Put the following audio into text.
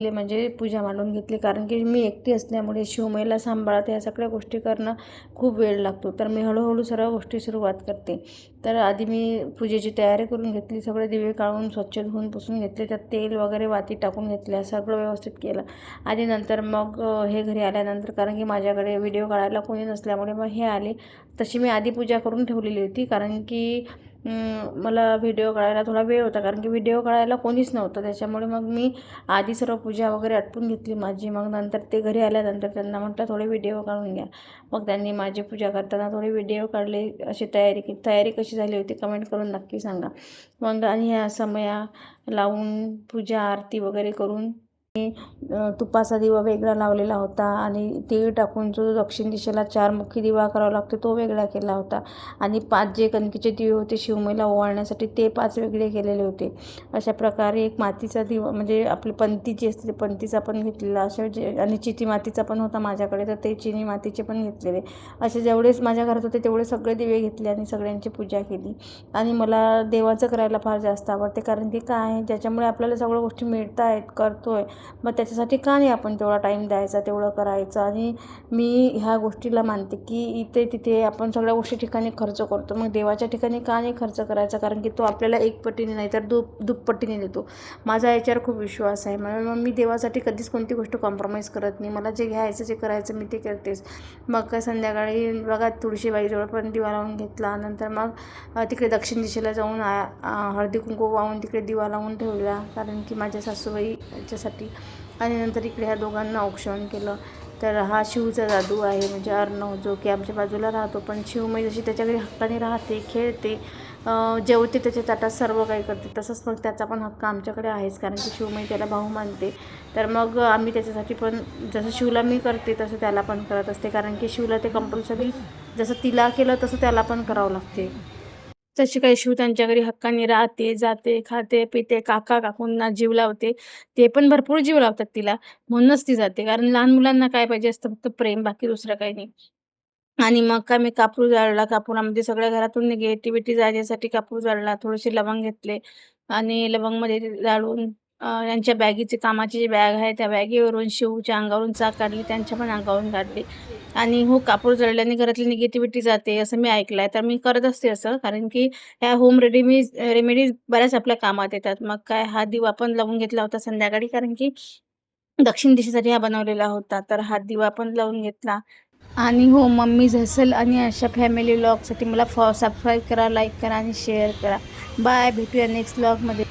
म्हणजे पूजा मांडून घेतली, कारण की मी एकटी असल्यामुळे शिवमयीला सांभाळत या सगळ्या गोष्टी करणं खूप वेळ लागतो. तर मी हळूहळू सर्व गोष्टी सुरुवात करते. तर आधी मी पूजेची तयारी करून घेतली, सगळे दिवे काढून स्वच्छ धुवून पुसून घेतले, त्यात तेल वगैरे वाती टाकून घेतल्या, सगळं व्यवस्थित केलं. आणि नंतर मग हे घरी आल्यानंतर, कारण की माझ्याकडे व्हिडिओ काढायला कोणी नसल्यामुळे मग हे आले. तशी मी आधी पूजा करून ठेवलेली होती, कारण की मला व्हिडिओ काढायला थोडा वेळ होता, कारण की व्हिडिओ काढायला कोणीच नव्हतं. त्याच्यामुळे मग मी आधी सर्व पूजा वगैरे आटपून घेतली माझी. मग नंतर ते घरी आल्यानंतर त्यांना म्हटलं थोडे व्हिडिओ काढून घ्या. मग त्यांनी माझी पूजा करताना थोडे व्हिडिओ काढले. अशी तयारी कशी झाली होती कमेंट करून नक्की सांगा. मग आणि ह्या समया लावून पूजा आरती वगैरे करून तुपाचा दिवा वेगळा लावलेला होता, आणि तीळ टाकून जो दक्षिण दिशेला 4 मुखी दिवा करावा लागतो तो वेगळा केला होता. आणि 5 जे कणकीचे दिवे होते शिवमयीला ओवाळण्यासाठी ते 5 वेगळे केलेले होते. अशा प्रकारे एक मातीचा दिवा, म्हणजे आपली पंती जी असते पंतीचा पण घेतलेला, अशा आणि चिनी मातीचा पण होता माझ्याकडे, तर ते चिनी मातीचे पण घेतलेले. असे जेवढेच माझ्या घरात होते तेवढे सगळे दिवे घेतले आणि सगळ्यांची पूजा केली. आणि मला देवाचं करायला फार जास्त आवडते, कारण की काय आहे, ज्याच्यामुळे आपल्याला सगळ्या गोष्टी मिळत आहेत, करतोय, मग त्याच्यासाठी का नाही आपण तेवढा टाईम द्यायचा, तेवढं करायचं. आणि मी ह्या गोष्टीला मानते की इथे तिथे आपण सगळ्या गोष्टी ठिकाणी खर्च करतो, मग देवाच्या ठिकाणी का नाही खर्च करायचा, कारण की तो आपल्याला 1 पटीने नाही तर दुप्पटीने देतो. माझा याच्यावर खूप विश्वास आहे. म्हणून मग मी देवासाठी कधीच कोणती गोष्ट कॉम्प्रोमाइज करत नाही. मला जे घ्यायचं जे करायचं मी ते करतेच. मग काय संध्याकाळी बघा तुळशीबाईजवळ पण दिवा लावून घेतला. नंतर मग तिकडे दक्षिण दिशेला जाऊन हळदी कुंकू वाहून तिकडे दिवा लावून ठेवला, कारण की माझ्या सासूबाई याच्यासाठी. आणि नंतर इकडे ह्या दोघांना औक्षण केलं. तर हा शिवचा जादू आहे, म्हणजे अर्णव, जो की आमच्या बाजूला राहतो. पण शिवमयी जशी त्याच्या घरी हक्काने राहते, खेळते, जेवते, त्याच्या ताटात सर्व काही करते, तसंच मग त्याचा पण हक्क आमच्याकडे आहेच, कारण की शिवमयी त्याला भाऊ मानते. तर मग आम्ही त्याच्यासाठी पण जसं शिवला मी करते तसं त्याला पण करत असते, कारण की शिवला ते कंपल्सरी जसं तिला केलं तसं त्याला पण करावं लागते. तशी काही शिव त्यांच्या घरी हक्काने राहते, जाते, खाते, पिते, काका-काकूंना जीव लावते. ते पण भरपूर जीव लावतात तिला, म्हणूनच ती जाते. कारण लहान मुलांना काय पाहिजे असतं, फक्त प्रेम, बाकी दुसरं काही नाही. आणि मग काय मी कापूर जाळला. कापुरामध्ये सगळ्या घरातून निगेटिव्हिटी जाण्यासाठी कापूर जाळला. थोडेसे लवंग घेतले आणि लवंगमध्ये ते जाळून यांच्या बॅगीची, कामाची जी बॅग आहे त्या बॅगेवरून शिवच्या अंगावरून चाक काढली, त्यांच्या पण अंगावरून काढली. आणि हो, कापूर जळल्याने घरातली निगेटिव्हिटी जाते असं मी ऐकलं आहे. तर मी करत असते असं, कारण की ह्या होम रेमेडीज बऱ्याच आपल्या कामात येतात. मग काय हा दिवा पण लावून घेतला होता संध्याकाळी, कारण की दक्षिण दिशेसाठी हा बनवलेला होता. तर हा दिवा पण लावून घेतला. आणि हो, मम्मी झसल आणि अशा फॅमिली व्लॉगसाठी मला सबस्क्राईब करा, लाईक करा आणि शेअर करा. बाय, भेटूया नेक्स्ट व्लॉगमध्ये.